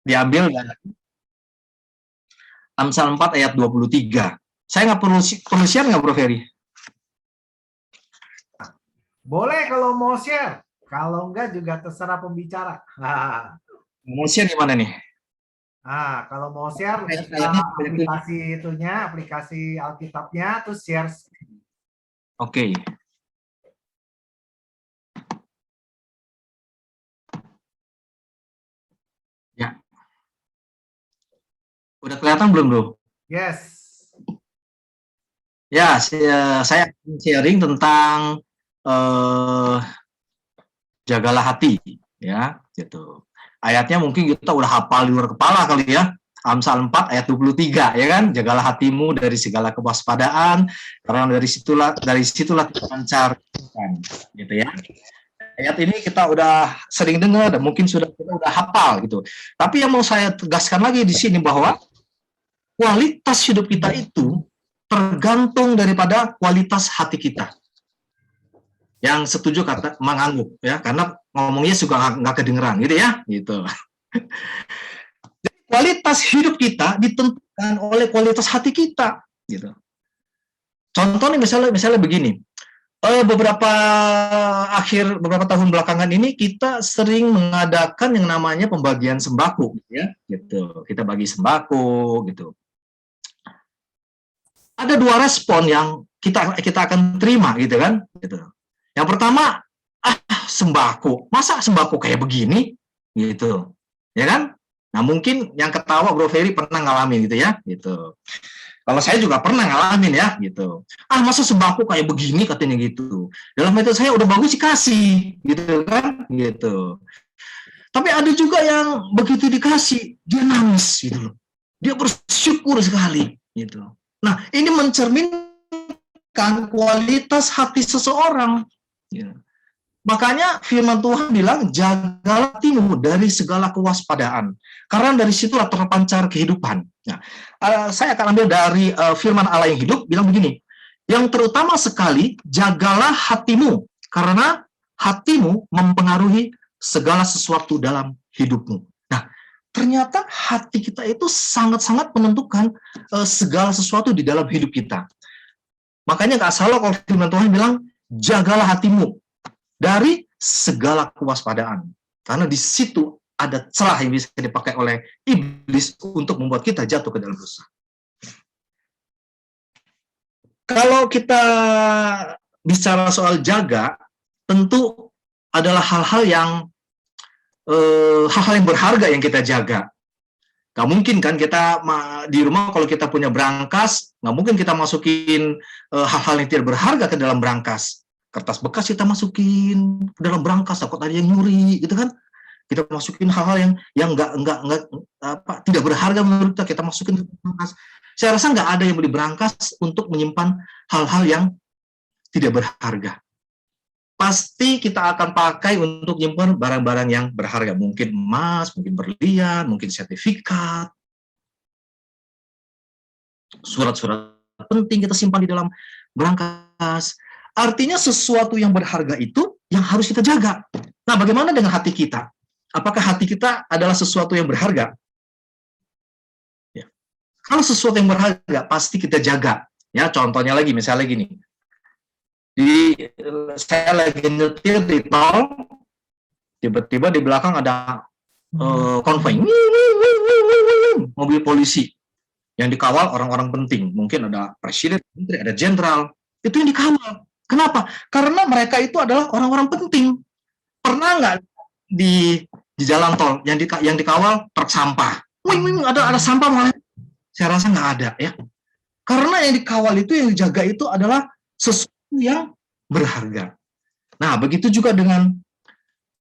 Diambil dari Amsal 4 ayat 23. Saya nggak perlu share nggak, Bro Ferry? Boleh kalau mau share. Kalau enggak juga terserah pembicara. Mau share gimana nih? Kalau mau share, buka aplikasi itunya, aplikasi Alkitabnya, terus share. Oke. Ya. Udah kelihatan belum, Bro? Yes. Ya, saya sharing tentang jagalah hati, ya, gitu. Ayatnya mungkin kita udah hafal di luar kepala kali ya. Amsal 4 ayat 23, ya kan? Jagalah hatimu dari segala kewaspadaan, karena dari situlah terpancar, gitu ya. Ayat ini kita udah sering dengar dan mungkin kita udah hafal gitu. Tapi yang mau saya tegaskan lagi di sini bahwa kualitas hidup kita itu tergantung daripada kualitas hati kita. Yang setuju kata mengangguk ya, karena ngomongnya suka nggak kedengeran gitu ya, gitu. Jadi kualitas hidup kita ditentukan oleh kualitas hati kita, gitu. Contohnya misalnya begini, beberapa tahun belakangan ini kita sering mengadakan yang namanya pembagian sembako, ya, gitu. Kita bagi sembako, gitu. Ada dua respon yang kita akan terima, gitu kan? Gitu. Yang pertama, sembako, masa sembako kayak begini, gitu, ya kan? Nah mungkin yang ketawa Bro Ferry pernah ngalamin gitu ya, gitu. Kalau saya juga pernah ngalamin ya, gitu. Masa sembako kayak begini katanya gitu. Dalam metode saya udah bagus sih kasih, gitu kan, gitu. Tapi ada juga yang begitu dikasih dia nangis, gitu loh. Dia bersyukur sekali, gitu. Nah ini mencerminkan kualitas hati seseorang. Gitu. Makanya firman Tuhan bilang, jagalah hatimu dari segala kewaspadaan. Karena dari situlah terpancar kehidupan. Nah, saya akan ambil dari firman Allah yang hidup, bilang begini, yang terutama sekali, jagalah hatimu, karena hatimu mempengaruhi segala sesuatu dalam hidupmu. Nah, ternyata hati kita itu sangat-sangat menentukan segala sesuatu di dalam hidup kita. Makanya nggak salah kalau firman Tuhan bilang, jagalah hatimu dari segala kewaspadaan. Karena di situ ada celah yang bisa dipakai oleh iblis untuk membuat kita jatuh ke dalam dosa. Kalau kita bicara soal jaga, tentu adalah hal-hal yang berharga yang kita jaga. Gak mungkin kan kita di rumah kalau kita punya brankas, gak mungkin kita masukin hal-hal yang tidak berharga ke dalam brankas. Kertas bekas kita masukin ke dalam brankas, takut ada yang nyuri, gitu kan? Kita masukin hal-hal yang tidak berharga menurut kita masukin ke brankas. Saya rasa nggak ada yang beli brankas untuk menyimpan hal-hal yang tidak berharga. Pasti kita akan pakai untuk menyimpan barang-barang yang berharga, mungkin emas, mungkin berlian, mungkin sertifikat, surat-surat penting kita simpan di dalam brankas. Artinya sesuatu yang berharga itu yang harus kita jaga. Nah, bagaimana dengan hati kita? Apakah hati kita adalah sesuatu yang berharga? Ya. Kalau sesuatu yang berharga, pasti kita jaga. Ya, contohnya lagi, misalnya gini. Saya lagi nyetir di tol, tiba-tiba di belakang ada konvoi, mobil polisi yang dikawal orang-orang penting. Mungkin ada presiden, menteri, ada jenderal. Itu yang dikawal. Kenapa? Karena mereka itu adalah orang-orang penting. Pernah nggak di jalan tol yang dikawal truk sampah? Ada sampah malah. Saya rasa nggak ada ya. Karena yang dikawal itu, yang dijaga itu adalah sesuatu yang berharga. Nah, begitu juga dengan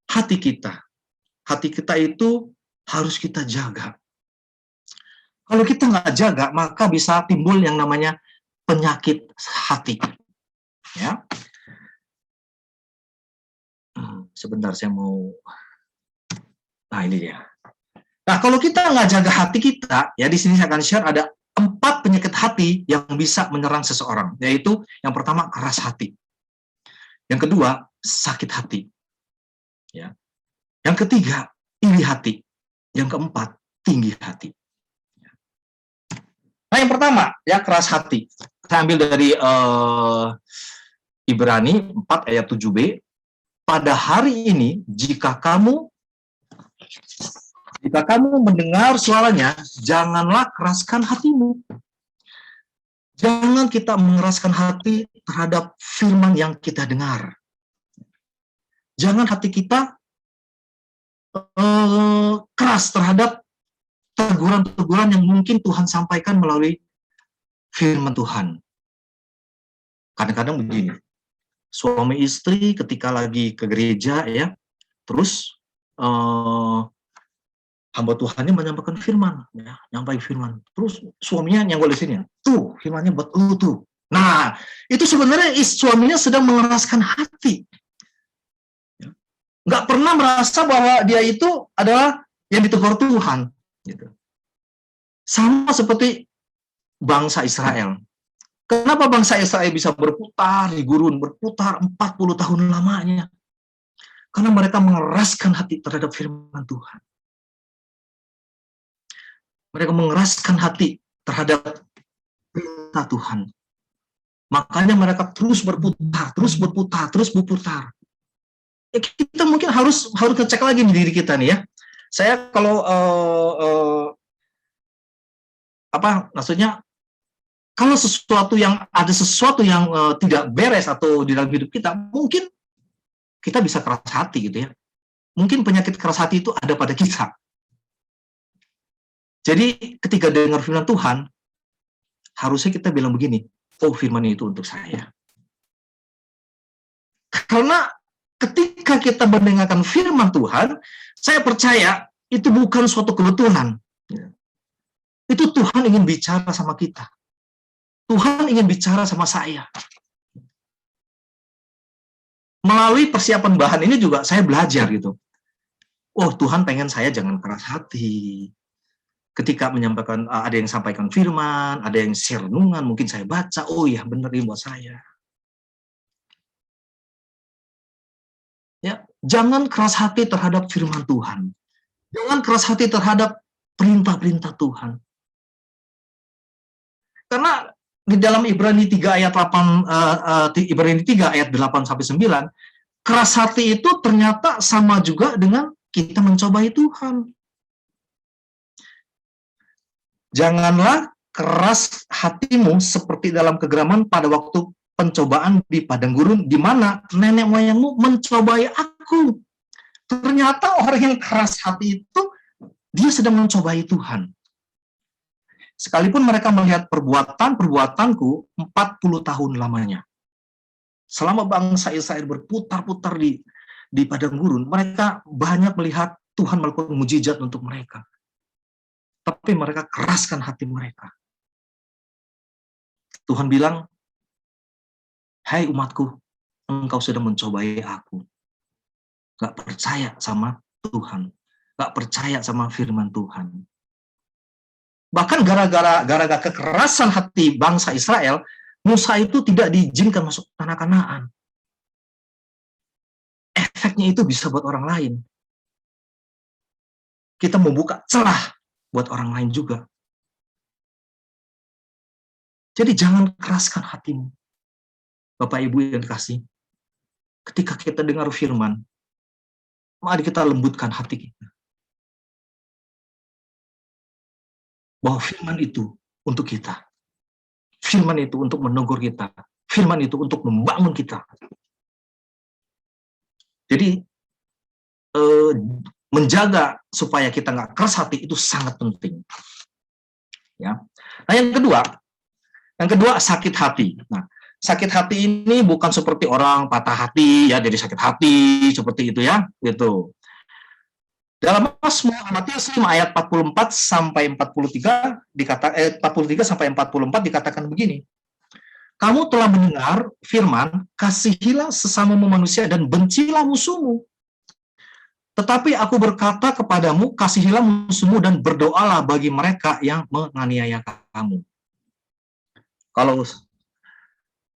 hati kita. Hati kita itu harus kita jaga. Kalau kita nggak jaga, maka bisa timbul yang namanya penyakit hati. Ya, sebentar saya mau. Nah ini dia. Nah kalau kita nggak jaga hati kita, ya di sini saya akan share ada 4 penyakit hati yang bisa menyerang seseorang, yaitu yang pertama keras hati, yang kedua sakit hati, ya, yang ketiga iri hati, yang keempat tinggi hati. Nah, yang pertama, ya keras hati. Saya ambil dari Ibrani 4 ayat 7b. Pada hari ini, jika kamu mendengar suaranya, janganlah keraskan hatimu. Jangan kita mengeraskan hati terhadap firman yang kita dengar. Jangan hati kita keras terhadap teguran-teguran yang mungkin Tuhan sampaikan melalui firman Tuhan. Kadang-kadang begini, suami istri ketika lagi ke gereja ya, terus hamba Tuhannya menyampaikan firman, ya, nyampaikan firman. Terus suaminya nyanggol di sini, tuh firmannya buat lu tuh. Nah, itu sebenarnya suaminya sedang mengeraskan hati. Nggak pernah merasa bahwa dia itu adalah yang ditegur Tuhan. Gitu. Sama seperti bangsa Israel. Kenapa bangsa Israel bisa berputar di gurun, berputar 40 tahun lamanya? Karena mereka mengeraskan hati terhadap firman Tuhan. Mereka mengeraskan hati terhadap perintah Tuhan. Makanya mereka terus berputar, terus berputar, terus berputar. Kita mungkin harus ngecek lagi di diri kita nih ya. Saya kalau maksudnya kalau ada sesuatu yang tidak beres atau di dalam hidup kita, mungkin kita bisa keras hati gitu ya. Mungkin penyakit keras hati itu ada pada kita. Jadi ketika dengar firman Tuhan, harusnya kita bilang begini, oh firman itu untuk saya. Karena ketika kita mendengarkan firman Tuhan, saya percaya itu bukan suatu kebetulan. Itu Tuhan ingin bicara sama kita. Tuhan ingin bicara sama saya. Melalui persiapan bahan ini juga saya belajar gitu. Oh, Tuhan pengen saya jangan keras hati. Ketika menyampaikan, ada yang sampaikan firman, ada yang share renungan, mungkin saya baca, oh iya benar ini buat saya. Ya, jangan keras hati terhadap firman Tuhan. Jangan keras hati terhadap perintah-perintah Tuhan. Karena di dalam Ibrani 3 ayat 8 Ibrani 3 ayat 8 sampai 9, keras hati itu ternyata sama juga dengan kita mencobai Tuhan. Janganlah keras hatimu seperti dalam kegeraman pada waktu pencobaan di padang gurun, di mana nenek moyangmu mencobai aku. Ternyata orang yang keras hati itu, dia sedang mencobai Tuhan. Sekalipun mereka melihat perbuatanku 40 tahun lamanya. Selama bangsa Israel berputar-putar di padang gurun, mereka banyak melihat Tuhan melakukan mujizat untuk mereka. Tapi mereka keraskan hati mereka. Tuhan bilang, hai umatku, engkau sudah mencobai aku. Gak percaya sama Tuhan. Gak percaya sama firman Tuhan. Bahkan gara-gara kekerasan hati bangsa Israel, Musa itu tidak diizinkan masuk tanah Kanaan. Efeknya itu bisa buat orang lain. Kita membuka celah buat orang lain juga. Jadi jangan keraskan hatimu. Bapak Ibu yang dikasih, ketika kita dengar firman, mari kita lembutkan hati kita. Bahwa firman itu untuk kita. Firman itu untuk menegur kita. Firman itu untuk membangun kita. Jadi, menjaga supaya kita nggak keras hati itu sangat penting. Ya. Nah, yang kedua sakit hati. Nah, sakit hati ini bukan seperti orang patah hati ya, jadi sakit hati seperti itu ya, gitu. Dalam Matius 5 ayat 44 sampai 43 43 sampai 44 dikatakan begini. Kamu telah mendengar firman, kasihilah sesamamu manusia dan bencilah musuhmu. Tetapi aku berkata kepadamu, kasihilah musuhmu dan berdoalah bagi mereka yang menganiaya kamu.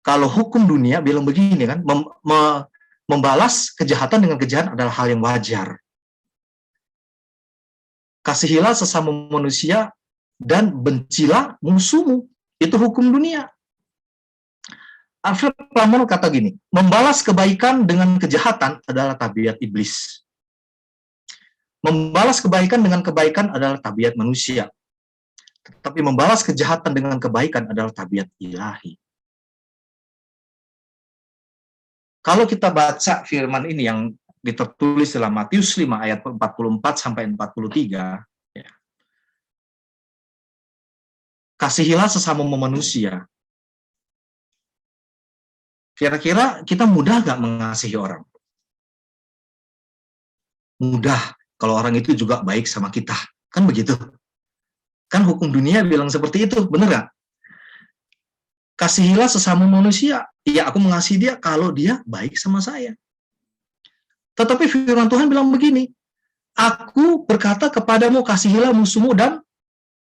Kalau hukum dunia bilang begini kan, membalas kejahatan dengan kejahatan adalah hal yang wajar. Kasihilah sesama manusia dan bencilah musuhmu. Itu hukum dunia. Alfred Plummer kata gini, membalas kebaikan dengan kejahatan adalah tabiat iblis. Membalas kebaikan dengan kebaikan adalah tabiat manusia. Tapi membalas kejahatan dengan kebaikan adalah tabiat ilahi. Kalau kita baca firman ini yang ditertulis dalam Matius 5 ayat 44 sampai 43, ya. Kasihilah sesama manusia. Kira-kira kita mudah nggak mengasihi orang? Mudah, kalau orang itu juga baik sama kita. Kan begitu? Kan hukum dunia bilang seperti itu, bener nggak? Kasihilah sesama manusia. Ya, aku mengasihi dia kalau dia baik sama saya. Tetapi firman Tuhan bilang begini, aku berkata kepadamu, kasihilah musuhmu dan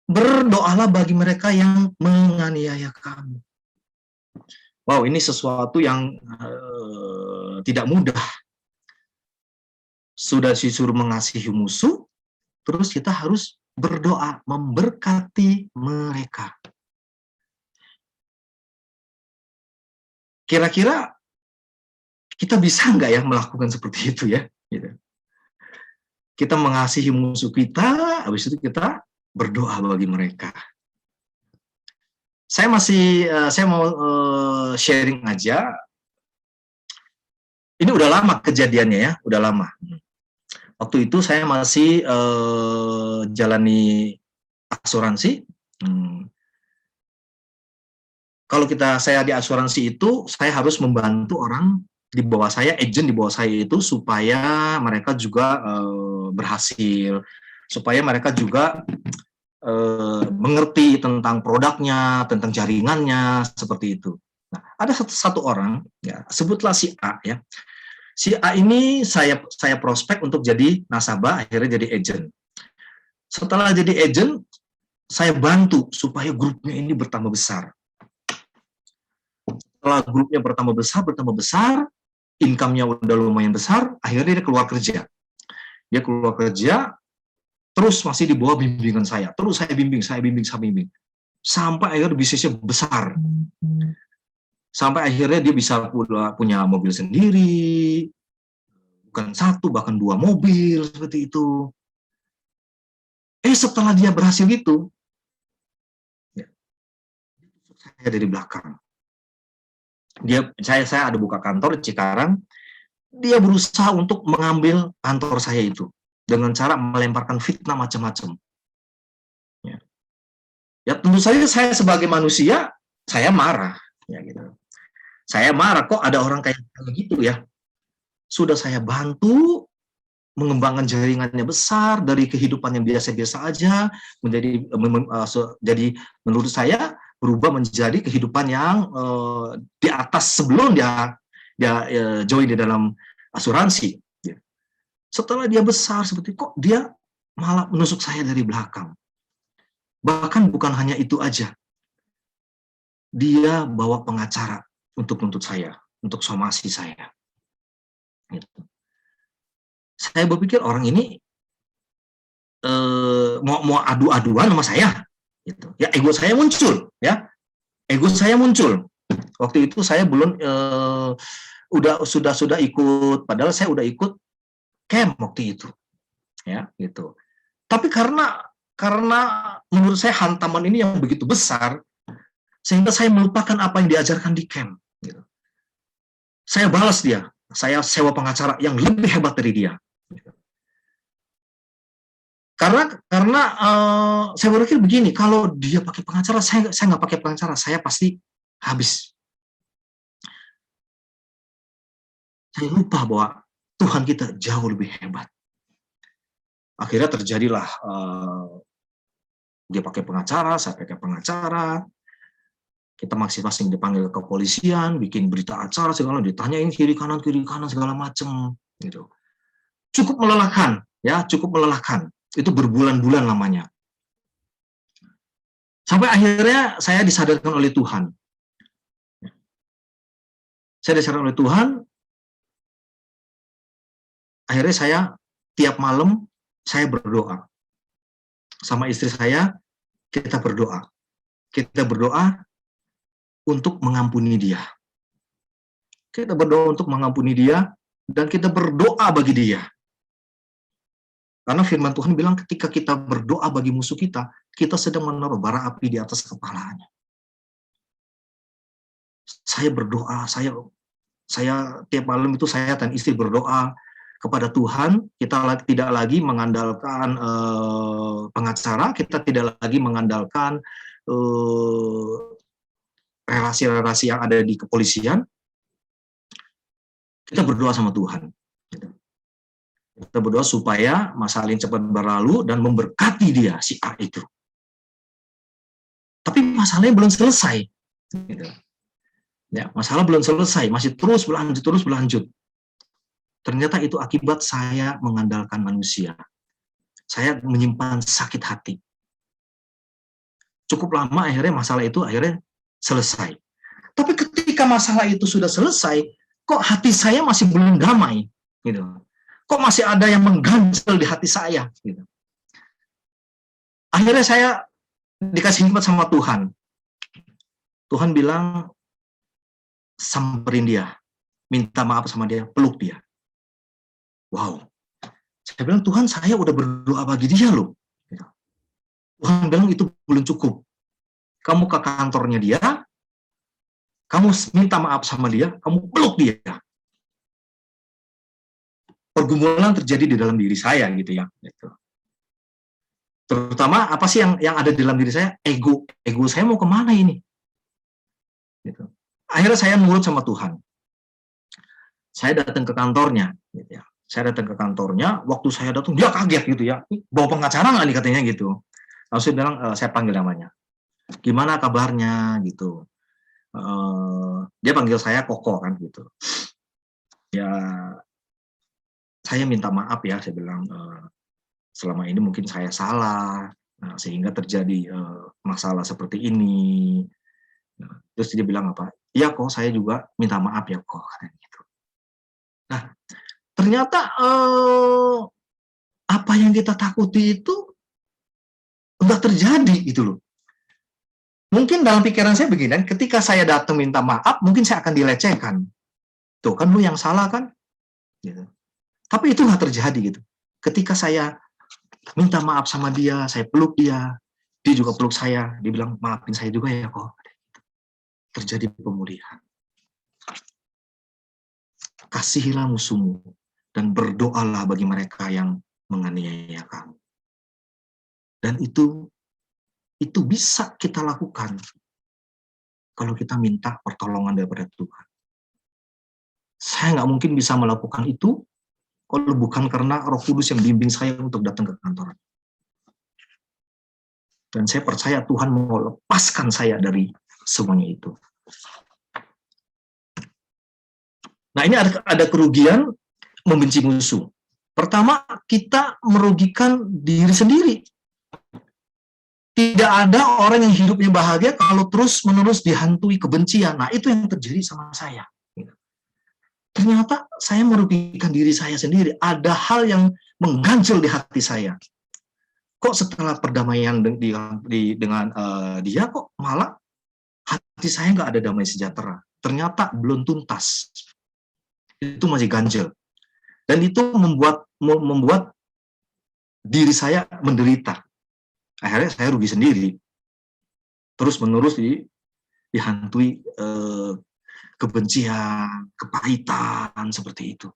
berdoalah bagi mereka yang menganiaya kamu. Wow, ini sesuatu yang tidak mudah. Sudah disuruh mengasihi musuh, terus kita harus berdoa, memberkati mereka. Kira-kira kita bisa nggak ya melakukan seperti itu ya? Gitu. Kita mengasihi musuh kita, habis itu kita berdoa bagi mereka. Saya mau sharing aja. Ini udah lama kejadiannya ya, udah lama. Waktu itu saya masih jalani asuransi. Kalau saya di asuransi itu, saya harus membantu orang di bawah saya, agent di bawah saya itu, supaya mereka juga berhasil, supaya mereka juga mengerti tentang produknya, tentang jaringannya, seperti itu. Nah, ada satu orang, ya, sebutlah si A, ya. Si A ini saya prospek untuk jadi nasabah, akhirnya jadi agent. Setelah jadi agent, saya bantu supaya grupnya ini bertambah besar. Setelah grupnya bertambah besar, income-nya udah lumayan besar, akhirnya dia keluar kerja. Dia keluar kerja, terus masih di bawah bimbingan saya. Terus saya bimbing. Sampai akhirnya bisnisnya besar. Sampai akhirnya dia bisa punya mobil sendiri, bukan satu, bahkan 2 mobil, seperti itu. Setelah dia berhasil gitu, ya, saya dari belakang. Saya ada buka kantor di Cikarang, dia berusaha untuk mengambil kantor saya itu dengan cara melemparkan fitnah macam-macam. Ya tentu saja saya sebagai manusia, saya marah, ya gitu. Saya marah, kok ada orang kayak gitu ya. Sudah saya bantu mengembangkan jaringannya besar dari kehidupan yang biasa-biasa aja jadi menurut saya berubah menjadi kehidupan yang di atas sebelum dia join di dalam asuransi. Setelah dia besar seperti, kok dia malah menusuk saya dari belakang. Bahkan bukan hanya itu aja, dia bawa pengacara untuk nuntut saya, untuk somasi saya. Gitu. Saya berpikir orang ini mau adu-aduan sama saya, gitu. Ya ego saya muncul, ya ego saya muncul. Waktu itu saya belum sudah ikut, padahal saya udah ikut camp waktu itu, ya gitu. Tapi karena menurut saya hantaman ini yang begitu besar, sehingga saya melupakan apa yang diajarkan di camp. Gitu. Saya balas dia, saya sewa pengacara yang lebih hebat dari dia. Karena saya berpikir begini, kalau dia pakai pengacara, saya nggak pakai pengacara, saya pasti habis. Saya lupa bahwa Tuhan kita jauh lebih hebat. Akhirnya terjadilah dia pakai pengacara, saya pakai pengacara, kita masing-masing dipanggil ke kepolisian, bikin berita acara segala, ditanyain kiri kanan segala macam, gitu. Cukup melelahkan, ya, cukup melelahkan. Itu berbulan-bulan lamanya. Sampai akhirnya saya disadarkan oleh Tuhan. Saya disadarkan oleh Tuhan. Akhirnya saya tiap malam saya berdoa. sama istri saya, kita berdoa. Kita berdoa untuk mengampuni dia. Kita berdoa untuk mengampuni dia, dan kita berdoa bagi dia. Karena firman Tuhan bilang ketika kita berdoa bagi musuh kita sedang menaruh bara api di atas kepalanya. Saya berdoa, saya tiap malam itu saya dan istri berdoa kepada Tuhan. Kita tidak lagi mengandalkan pengacara, kita tidak lagi mengandalkan relasi-relasi yang ada di kepolisian. Kita berdoa sama Tuhan. Kita berdoa supaya masalah ini cepat berlalu dan memberkati dia, si A itu. Tapi masalahnya belum selesai. Gitu. Ya, masalah belum selesai, masih terus berlanjut. Ternyata itu akibat saya mengandalkan manusia. Saya menyimpan sakit hati. Cukup lama akhirnya masalah itu selesai. Tapi ketika masalah itu sudah selesai, kok hati saya masih belum damai, gitu. Kok masih ada yang mengganjal di hati saya, gitu. Akhirnya saya dikasih hikmat sama Tuhan. Tuhan bilang, samperin dia, minta maaf sama dia, peluk dia. Wow. Saya bilang, Tuhan, saya udah berdoa bagi dia loh. Tuhan bilang itu belum cukup. Kamu ke kantornya dia, kamu minta maaf sama dia, kamu peluk dia. Pergumulan terjadi di dalam diri saya, gitu ya. Terutama apa sih yang ada di dalam diri saya? Ego saya mau kemana ini? Gitu. Akhirnya saya nurut sama Tuhan. Saya datang ke kantornya, gitu ya. Saya datang ke kantornya, waktu saya datang dia kaget gitu ya. Bawa pengacara nggak nih katanya gitu. Lalu saya bilang, saya panggil namanya. Gimana kabarnya gitu. Dia panggil saya Koko kan gitu. Ya, saya minta maaf ya, saya bilang selama ini mungkin saya salah, sehingga terjadi masalah seperti ini. Terus dia bilang apa? Iya kok, saya juga minta maaf ya kok, gitu. Nah, ternyata apa yang kita takuti itu enggak terjadi gitu loh. Mungkin dalam pikiran saya begini, ketika saya datang minta maaf, mungkin saya akan dilecehkan. Tuh kan lu yang salah kan? Gitu. Tapi itu nggak terjadi gitu. Ketika saya minta maaf sama dia, saya peluk dia juga peluk saya, dia bilang maafin saya juga ya kok. Terjadi pemulihan. Kasihilah musuhmu dan berdoalah bagi mereka yang menganiaya kamu. Dan itu bisa kita lakukan kalau kita minta pertolongan daripada Tuhan. Saya nggak mungkin bisa melakukan itu kalau bukan karena Roh Kudus yang bimbing saya untuk datang ke kantor. Dan saya percaya Tuhan mau lepaskan saya dari semuanya itu. Nah, ini ada kerugian membenci musuh. Pertama, kita merugikan diri sendiri. Tidak ada orang yang hidupnya bahagia kalau terus-menerus dihantui kebencian. Nah, itu yang terjadi sama saya. Ternyata saya merugikan diri saya sendiri. Ada hal yang mengganjal di hati saya. Kok setelah perdamaian dengan dia, kok malah hati saya nggak ada damai sejahtera. Ternyata belum tuntas. Itu masih ganjel. Dan itu membuat diri saya menderita. Akhirnya saya rugi sendiri. Terus-menerus dihantui kebencian, kepahitan, seperti itu.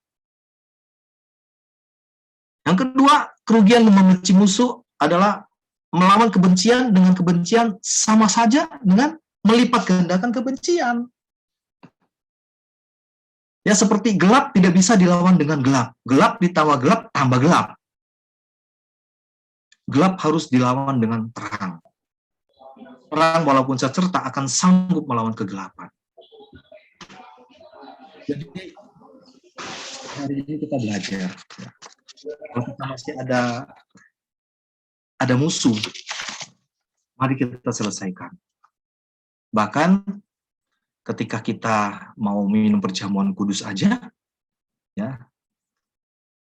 Yang kedua, kerugian membenci musuh adalah melawan kebencian dengan kebencian sama saja dengan melipat gandakan kebencian. Ya, seperti gelap tidak bisa dilawan dengan gelap. Gelap ditambah gelap, tambah gelap. Gelap harus dilawan dengan terang. Terang walaupun secerta akan sanggup melawan kegelapan. Jadi hari ini kita belajar. Kalau kita masih ada musuh, mari kita selesaikan. Bahkan ketika kita mau minum perjamuan kudus aja, ya,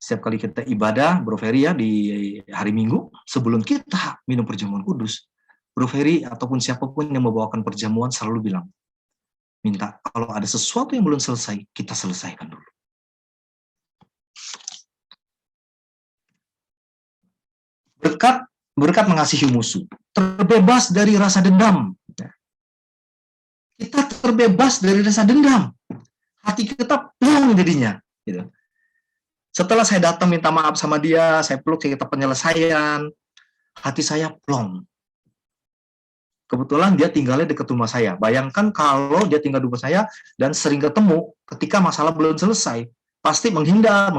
Setiap kali kita ibadah, Bro Ferry ya, di hari Minggu, sebelum kita minum perjamuan kudus, Bro Ferry ataupun siapapun yang membawakan perjamuan selalu bilang, minta kalau ada sesuatu yang belum selesai, kita selesaikan dulu. Berkat mengasihi musuh, terbebas dari rasa dendam. Kita terbebas dari rasa dendam. Hati kita plong jadinya. Gitu. Setelah saya datang minta maaf sama dia, saya peluk kita penyelesaian, hati saya plong. Kebetulan dia tinggalnya dekat rumah saya. Bayangkan kalau dia tinggal di rumah saya dan sering ketemu ketika masalah belum selesai, pasti menghindar.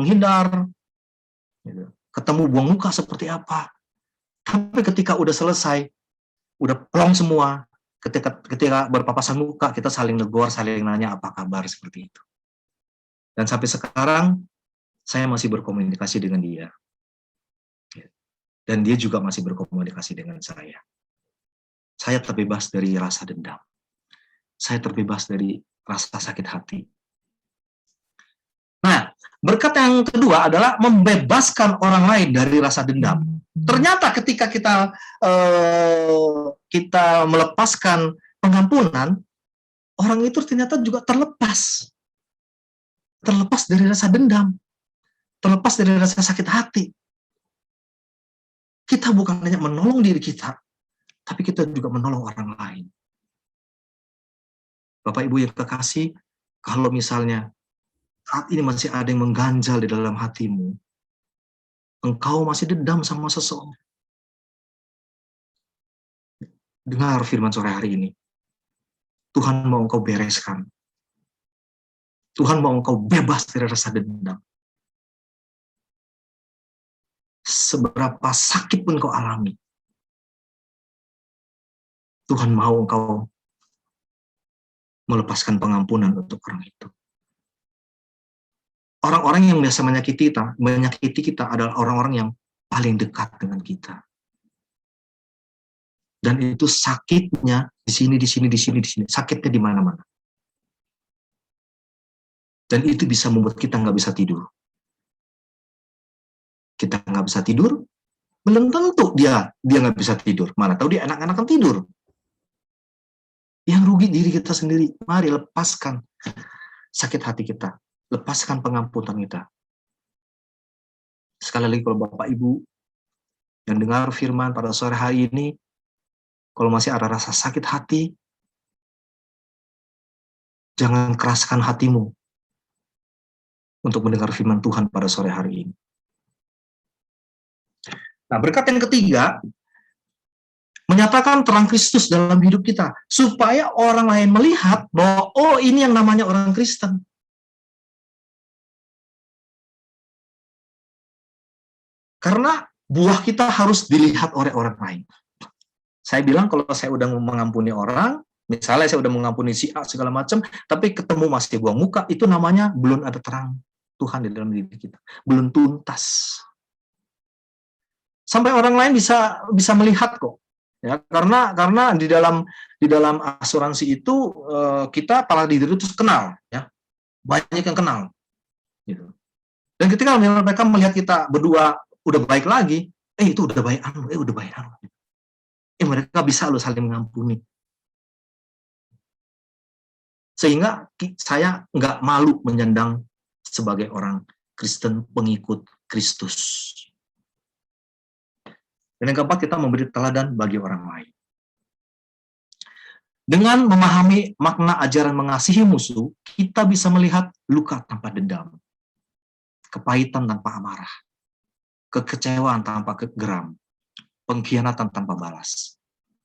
Gitu. Ketemu buang muka seperti apa. Tapi ketika udah selesai, udah plong semua, ketika berpapasan muka, kita saling negor, saling nanya apa kabar, seperti itu. Dan sampai sekarang, saya masih berkomunikasi dengan dia. Dan dia juga masih berkomunikasi dengan saya. Saya terbebas dari rasa dendam. Saya terbebas dari rasa sakit hati. Nah, berkat yang kedua adalah membebaskan orang lain dari rasa dendam. Ternyata ketika kita melepaskan pengampunan, orang itu ternyata juga terlepas dari rasa dendam, terlepas dari rasa sakit hati. Kita bukan hanya menolong diri kita, tapi kita juga menolong orang lain. Bapak Ibu yang kekasih, kalau misalnya saat ini masih ada yang mengganjal di dalam hatimu, engkau masih dendam sama seseorang, dengar firman sore hari ini. Tuhan mau engkau bereskan. Tuhan mau engkau bebas dari rasa dendam. Seberapa sakit pun kau alami, Tuhan mau engkau melepaskan pengampunan untuk orang itu. Orang-orang yang biasa menyakiti kita adalah orang-orang yang paling dekat dengan kita. Dan itu sakitnya di sini. Sakitnya di mana-mana. Dan itu bisa membuat kita nggak bisa tidur. Kita nggak bisa tidur, belum tentu dia nggak bisa tidur. Mana tahu dia enak-enakan tidur. Yang rugi diri kita sendiri. Mari lepaskan sakit hati kita. Lepaskan pengampunan kita. Sekali lagi kalau Bapak Ibu yang dengar firman pada sore hari ini, kalau masih ada rasa sakit hati, jangan keraskan hatimu untuk mendengar firman Tuhan pada sore hari ini. Nah, berkat yang ketiga, menyatakan terang Kristus dalam hidup kita, supaya orang lain melihat bahwa, oh, ini yang namanya orang Kristen. Karena buah kita harus dilihat oleh orang lain. Saya bilang kalau saya udah mengampuni orang, misalnya saya udah mengampuni si A segala macam, tapi ketemu masih buang muka, itu namanya belum ada terang Tuhan di dalam diri kita. Belum tuntas. Sampai orang lain bisa melihat kok. Ya, karena di dalam asuransi itu kita pala diri itu kenal, ya. Banyak yang kenal. Gitu. Dan ketika mereka melihat kita berdua udah baik lagi, itu udah baik udah baik mereka bisa loh saling mengampuni. Sehingga saya nggak malu menyandang sebagai orang Kristen pengikut Kristus. Dan yang keempat, kita memberi teladan bagi orang lain. Dengan memahami makna ajaran mengasihi musuh, kita bisa melihat luka tanpa dendam, kepahitan tanpa amarah, kekecewaan tanpa geram, pengkhianatan tanpa balas.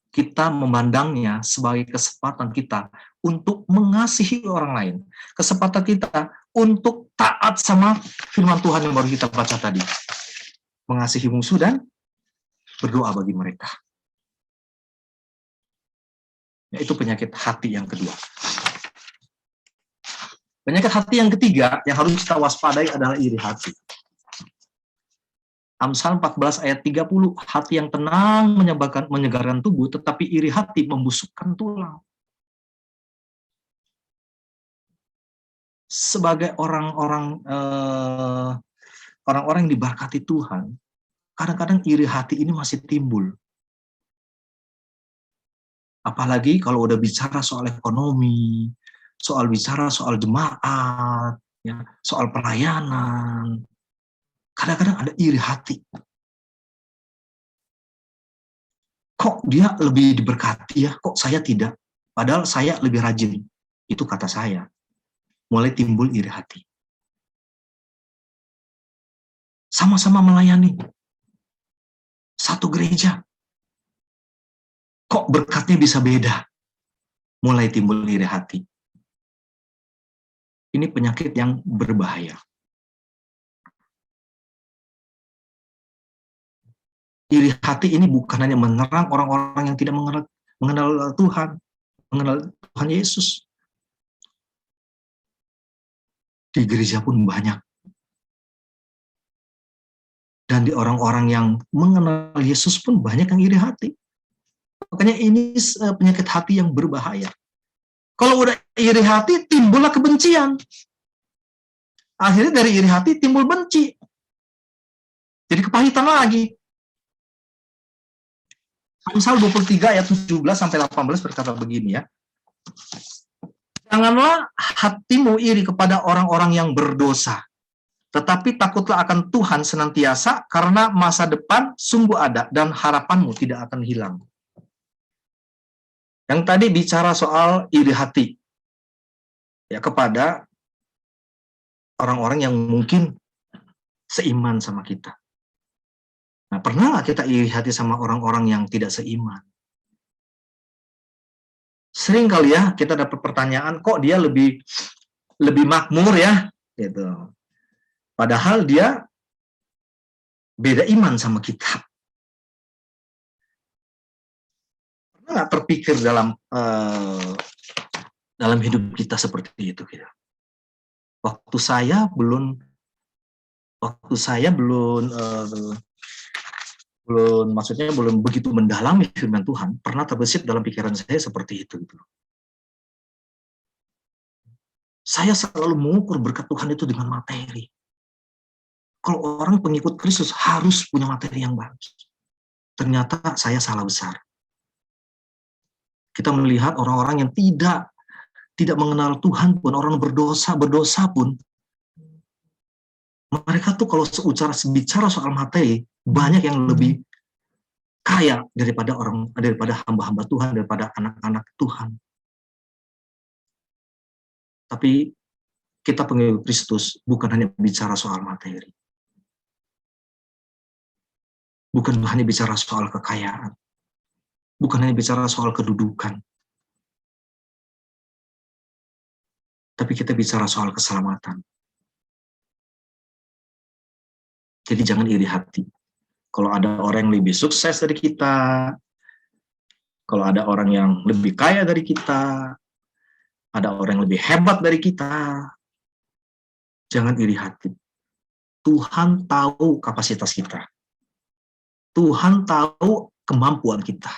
Kita memandangnya sebagai kesempatan kita untuk mengasihi orang lain. Kesempatan kita untuk taat sama firman Tuhan yang baru kita baca tadi. Mengasihi musuh dan berdoa bagi mereka. Yaitu penyakit hati yang kedua. Penyakit hati yang ketiga yang harus kita waspadai adalah iri hati. Amsal 14 ayat 30, hati yang tenang menyegarkan tubuh, tetapi iri hati membusukkan tulang. Sebagai orang orang-orang yang diberkati Tuhan, kadang-kadang iri hati ini masih timbul. Apalagi kalau udah bicara soal ekonomi, bicara soal jemaat, ya, soal pelayanan. Kadang-kadang ada iri hati. Kok dia lebih diberkati ya, kok saya tidak? Padahal saya lebih rajin. Itu kata saya. Mulai timbul iri hati. Sama-sama melayani. Satu gereja. Kok berkatnya bisa beda? Mulai timbul iri hati. Ini penyakit yang berbahaya. Iri hati ini bukan hanya menyerang orang-orang yang tidak mengenal Tuhan, mengenal Tuhan Yesus. Di gereja pun banyak. Dan di orang-orang yang mengenal Yesus pun banyak yang iri hati. Makanya ini penyakit hati yang berbahaya. Kalau udah iri hati, timbullah kebencian. Akhirnya dari iri hati timbul benci. Jadi kepahitan lagi. Amsal 23 ayat 17 sampai 18 berkata begini ya. Janganlah hatimu iri kepada orang-orang yang berdosa, tetapi takutlah akan Tuhan senantiasa, karena masa depan sungguh ada dan harapanmu tidak akan hilang. Yang tadi bicara soal iri hati ya kepada orang-orang yang mungkin seiman sama kita. Nah, pernah nggak kita iri hati sama orang-orang yang tidak seiman? Sering kali ya kita dapat pertanyaan, kok dia lebih makmur ya, gitu. Padahal dia beda iman sama kita. Pernah nggak terpikir dalam hidup kita seperti itu? Gitu? Waktu saya belum maksudnya belum begitu mendalami firman Tuhan, pernah terbesit dalam pikiran saya seperti itu. Gitu. Saya selalu mengukur berkat Tuhan itu dengan materi. Kalau orang pengikut Kristus harus punya materi yang bagus. Ternyata saya salah besar. Kita melihat orang-orang yang tidak mengenal Tuhan pun, orang berdosa pun, mereka tuh kalau bicara soal materi, banyak yang lebih kaya daripada hamba-hamba Tuhan, daripada anak-anak Tuhan. Tapi kita pengikut Kristus bukan hanya bicara soal materi. Bukan hanya bicara soal kekayaan. Bukan hanya bicara soal kedudukan. Tapi kita bicara soal keselamatan. Jadi jangan iri hati. Kalau ada orang yang lebih sukses dari kita, kalau ada orang yang lebih kaya dari kita, ada orang yang lebih hebat dari kita, jangan iri hati. Tuhan tahu kapasitas kita. Tuhan tahu kemampuan kita.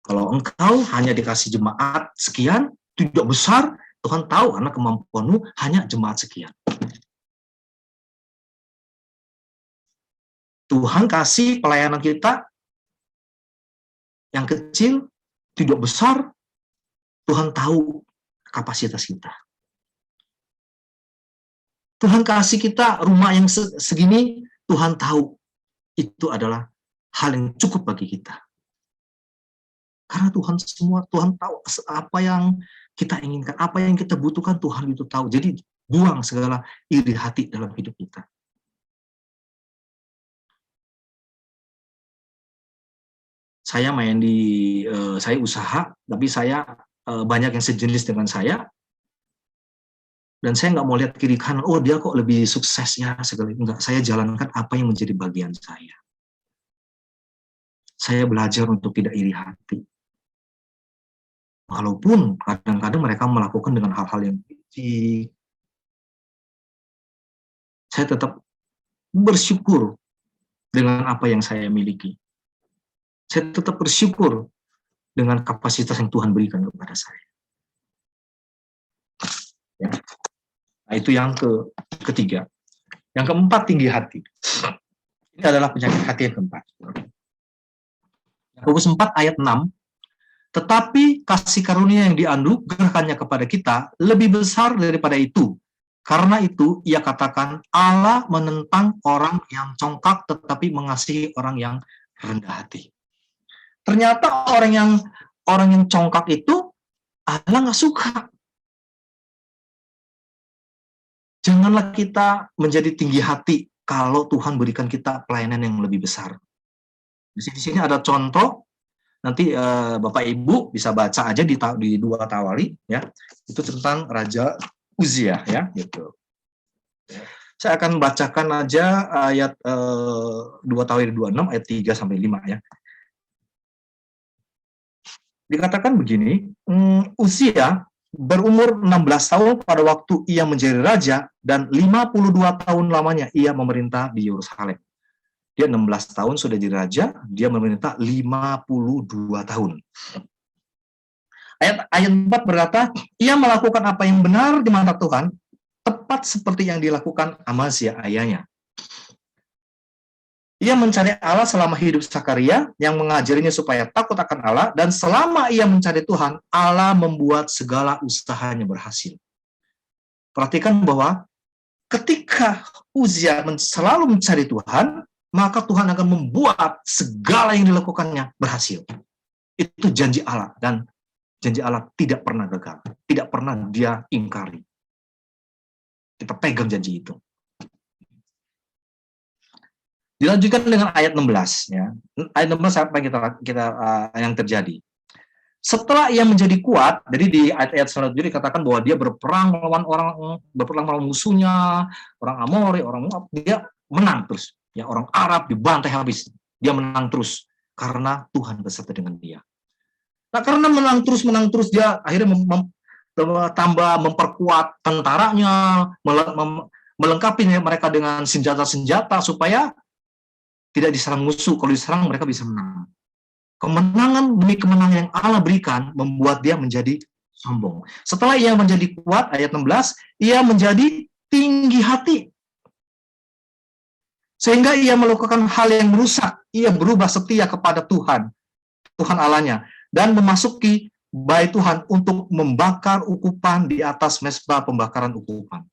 Kalau engkau hanya dikasih jemaat sekian, tidak besar, Tuhan tahu karena kemampuanmu hanya jemaat sekian. Tuhan kasih pelayanan kita yang kecil, tidak besar, Tuhan tahu kapasitas kita. Tuhan kasih kita rumah yang segini, Tuhan tahu itu adalah hal yang cukup bagi kita. Karena Tuhan tahu apa yang kita inginkan, apa yang kita butuhkan, Tuhan itu tahu. Jadi buang segala iri hati dalam hidup kita. Saya saya usaha, tapi saya banyak yang sejenis dengan saya, dan saya nggak mau lihat kiri kanan, oh dia kok lebih sukses ya, segala. Enggak, saya jalankan apa yang menjadi bagian saya. Saya belajar untuk tidak iri hati. Walaupun kadang-kadang mereka melakukan dengan hal-hal yang kecil, saya tetap bersyukur dengan apa yang saya miliki. Saya tetap bersyukur dengan kapasitas yang Tuhan berikan kepada saya. Ya. Nah, itu yang ketiga. Yang keempat, tinggi hati. Ini adalah penyakit hati yang keempat. Yakobus 4 ayat 6. Tetapi kasih karunia yang dianugerahkannya kepada kita lebih besar daripada itu. Karena itu ia katakan Allah menentang orang yang congkak tetapi mengasihi orang yang rendah hati. Ternyata orang yang congkak itu Allah nggak suka. Janganlah kita menjadi tinggi hati kalau Tuhan berikan kita pelayanan yang lebih besar. Di sini ada contoh. Nanti Bapak Ibu bisa baca aja di 2 Tawali ya. Itu tentang Raja Uzia ya gitu. Saya akan bacakan aja ayat 2 Tawali 26 ayat 3 sampai 5 ya. Dikatakan begini, Uzia berumur 16 tahun pada waktu ia menjadi raja dan 52 tahun lamanya ia memerintah di Yerusalem. Dia 16 tahun sudah jadi raja, dia memerintah 52 tahun. Ayat 4 berkata, ia melakukan apa yang benar di mata Tuhan, tepat seperti yang dilakukan Amazia ayahnya. Ia mencari Allah selama hidup Zakaria, yang mengajarinya supaya takut akan Allah, dan selama ia mencari Tuhan, Allah membuat segala usahanya berhasil. Perhatikan bahwa ketika Uzia selalu mencari Tuhan, maka Tuhan akan membuat segala yang dilakukannya berhasil. Itu janji Allah, dan janji Allah tidak pernah gagal, tidak pernah dia ingkari. Kita pegang janji itu. Dilanjutkan dengan ayat 16 ya. Ayat 16 apa yang terjadi? Setelah ia menjadi kuat, jadi di ayat-ayat selanjutnya dikatakan bahwa dia berperang melawan musuhnya, orang Amori, orang Moab, dia menang terus. Ya, orang Arab dibantai habis, dia menang terus karena Tuhan beserta dengan dia. Nah, karena menang terus dia akhirnya tambah memperkuat tentaranya, melengkapi mereka dengan senjata-senjata supaya tidak diserang musuh. Kalau diserang mereka bisa menang. Kemenangan demi kemenangan yang Allah berikan membuat dia menjadi sombong. Setelah ia menjadi kuat, ayat 16, ia menjadi tinggi hati. Sehingga ia melakukan hal yang merusak. Ia berubah setia kepada Tuhan Allahnya, dan memasuki bait Tuhan untuk membakar ukupan di atas mezbah pembakaran ukupan.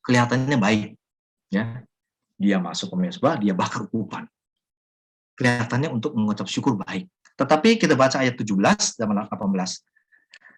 Kelihatannya baik, ya. Dia masuk ke mezbah, dia bakar ukupan. Kelihatannya untuk mengucap syukur baik. Tetapi kita baca ayat 17 dan 18.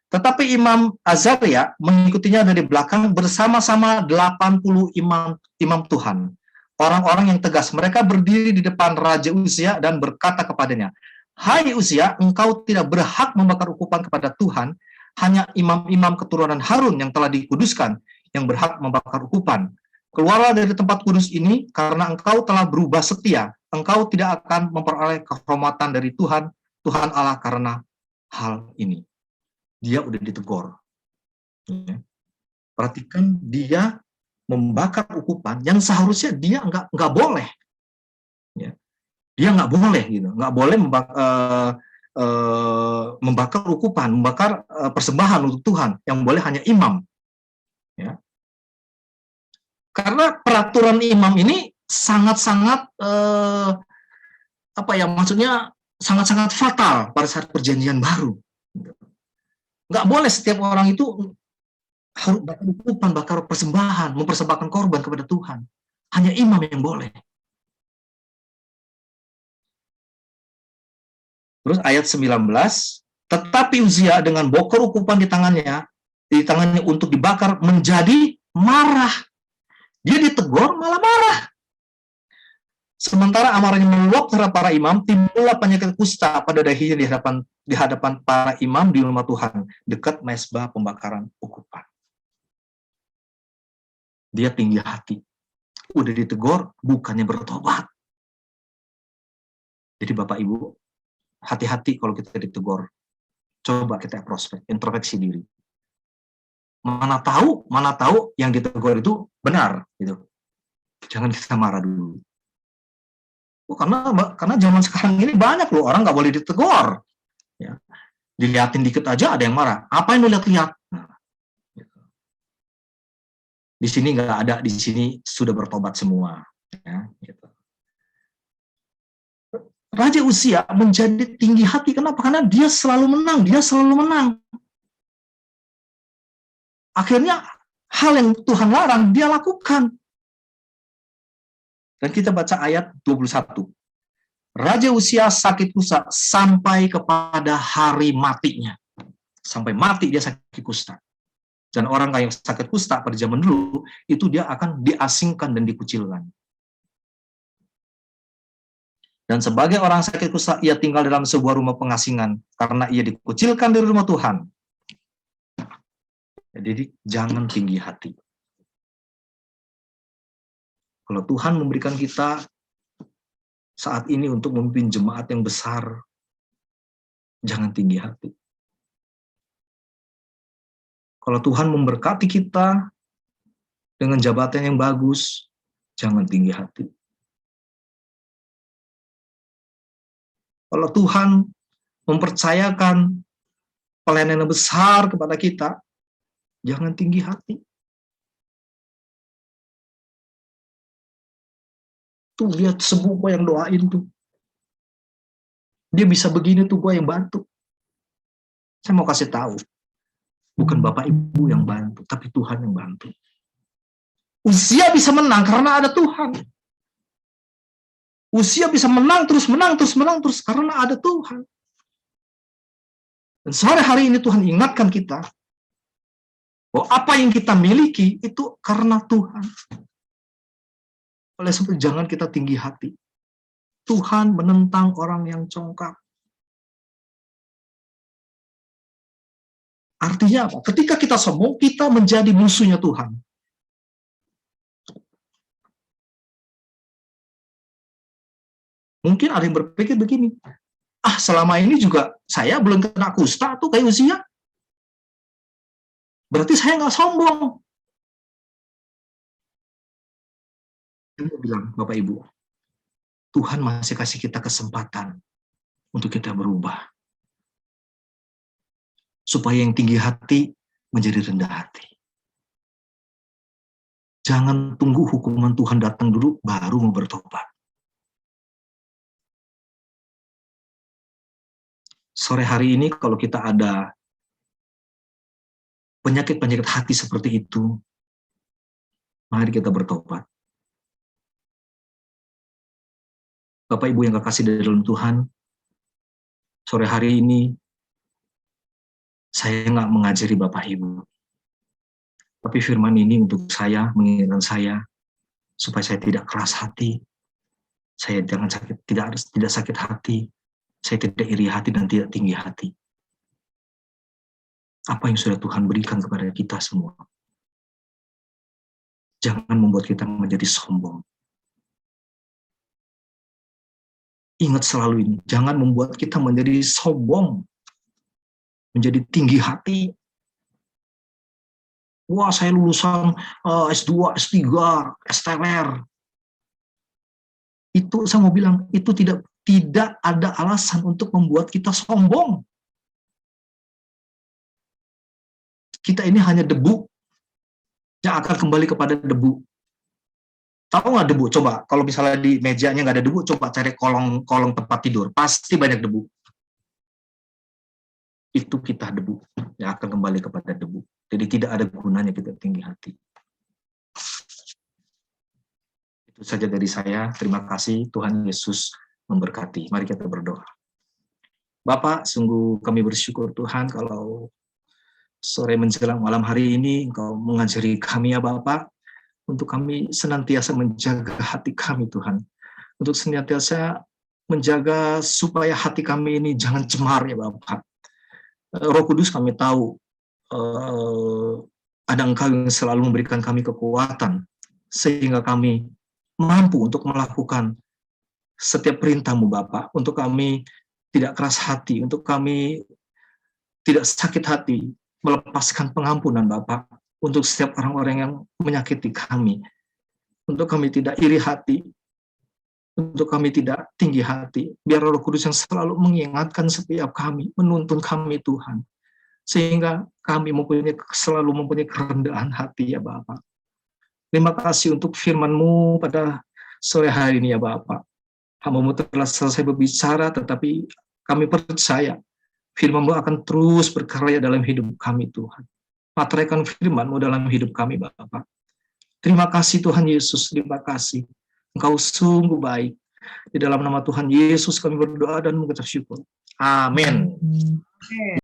Tetapi Imam Azaria mengikutinya dari belakang bersama-sama 80 imam Tuhan. Orang-orang yang tegas. Mereka berdiri di depan Raja Uzia dan berkata kepadanya, "Hai Uzia, engkau tidak berhak membakar ukupan kepada Tuhan. Hanya imam-imam keturunan Harun yang telah dikuduskan yang berhak membakar ukupan. Keluarlah dari tempat kudus ini karena engkau telah berubah setia. Engkau tidak akan memperoleh kehormatan dari Tuhan Allah karena hal ini." Dia udah ditegur. Perhatikan, dia membakar ukupan yang seharusnya dia nggak boleh. Ya. Dia nggak boleh gitu, nggak boleh membakar ukupan, membakar persembahan untuk Tuhan. Yang boleh hanya imam. Ya. Karena peraturan imam ini sangat-sangat maksudnya sangat-sangat fatal pada saat perjanjian baru. Nggak boleh setiap orang itu harus bakar ukupan, bakar persembahan, mempersembahkan korban kepada Tuhan. Hanya imam yang boleh. Terus ayat 19, tetapi Uzia dengan bokor ukupan di tangannya untuk dibakar menjadi marah. Dia ditegur malah marah. Sementara amarahnya meluap terhadap para imam, timbullah penyakit kusta pada dahinya di hadapan para imam di rumah Tuhan, dekat mezbah pembakaran ukupan. Dia tinggi hati. Udah ditegur, bukannya bertobat. Jadi Bapak Ibu, hati-hati kalau kita ditegur. Coba kita introspeksi diri. Mana tahu yang ditegur itu benar, gitu. Jangan kita marah dulu. Karena zaman sekarang ini banyak loh orang nggak boleh ditegur. Ya. Dilihatin dikit aja ada yang marah. Apa yang lo lihat-lihat? Nah, gitu. Di sini nggak ada, di sini sudah bertobat semua. Ya, gitu. Raja Uzia menjadi tinggi hati. Kenapa? Karena dia selalu menang. Dia selalu menang. Akhirnya hal yang Tuhan larang, dia lakukan. Dan kita baca ayat 21. Raja Uzia sakit kusta sampai kepada hari matinya. Sampai mati dia sakit kusta. Dan orang yang sakit kusta pada zaman dulu, itu dia akan diasingkan dan dikucilkan. Dan sebagai orang sakit kusta, ia tinggal dalam sebuah rumah pengasingan, karena ia dikucilkan dari rumah Tuhan. Jadi jangan tinggi hati. Kalau Tuhan memberikan kita saat ini untuk memimpin jemaat yang besar, jangan tinggi hati. Kalau Tuhan memberkati kita dengan jabatan yang bagus, jangan tinggi hati. Kalau Tuhan mempercayakan pelayanan yang besar kepada kita, jangan tinggi hati. Tuh lihat semua gue yang doain tuh. Dia bisa begini tuh gue yang bantu. Saya mau kasih tahu. Bukan Bapak Ibu yang bantu, tapi Tuhan yang bantu. Uzia bisa menang karena ada Tuhan. Uzia bisa menang terus karena ada Tuhan. Dan sore hari ini Tuhan ingatkan kita bahwa apa yang kita miliki itu karena Tuhan. Oleh sebab itu jangan kita tinggi hati. Tuhan menentang orang yang congkak. Artinya apa? Ketika kita sombong, kita menjadi musuhnya Tuhan. Mungkin ada yang berpikir begini, selama ini juga saya belum kena kusta tuh kayak Uzia. Berarti saya nggak sombong. Saya mau bilang, Bapak Ibu, Tuhan masih kasih kita kesempatan untuk kita berubah. Supaya yang tinggi hati menjadi rendah hati. Jangan tunggu hukuman Tuhan datang dulu, baru mau bertobat. Sore hari ini kalau kita ada penyakit-penyakit hati seperti itu, mari kita bertobat. Bapak Ibu yang kekasih dalam Tuhan, sore hari ini saya nggak mengajari Bapak Ibu. Tapi firman ini untuk saya, mengingatkan saya, supaya saya tidak keras hati, saya tidak sakit hati, saya tidak iri hati dan tidak tinggi hati. Apa yang sudah Tuhan berikan kepada kita semua. Jangan membuat kita menjadi sombong. Ingat selalu ini, jangan membuat kita menjadi sombong, menjadi tinggi hati. Wah, saya lulusan S2, S3, STLR. Itu saya mau bilang, itu tidak ada alasan untuk membuat kita sombong. Kita ini hanya debu yang akan kembali kepada debu. Tahu nggak debu? Coba, kalau misalnya di mejanya nggak ada debu, coba cari kolong tempat tidur. Pasti banyak debu. Itu kita debu yang akan kembali kepada debu. Jadi tidak ada gunanya kita tinggi hati. Itu saja dari saya. Terima kasih. Tuhan Yesus memberkati. Mari kita berdoa. Bapak, sungguh kami bersyukur Tuhan kalau sore menjelang malam hari ini Engkau mengajari kami ya Bapak, untuk kami senantiasa menjaga hati kami Tuhan. Untuk senantiasa menjaga supaya hati kami ini jangan cemar ya Bapak. Roh Kudus kami tahu ada Engkau yang selalu memberikan kami kekuatan sehingga kami mampu untuk melakukan setiap perintah-Mu Bapa, untuk kami tidak keras hati, untuk kami tidak sakit hati, melepaskan pengampunan Bapa untuk setiap orang-orang yang menyakiti kami, untuk kami tidak iri hati, untuk kami tidak tinggi hati. Biar Roh Kudus yang selalu mengingatkan setiap kami, menuntun kami Tuhan, sehingga kami selalu mempunyai kerendahan hati ya Bapak. Terima kasih untuk firman-Mu pada sore hari ini ya Bapak. Hamba-Mu telah selesai berbicara, tetapi kami percaya firman-Mu akan terus berkarya dalam hidup kami Tuhan. Materaikan firman-Mu dalam hidup kami Bapak. Terima kasih Tuhan Yesus, terima kasih. Engkau sungguh baik. Di dalam nama Tuhan Yesus kami berdoa dan mengucap syukur. Amin.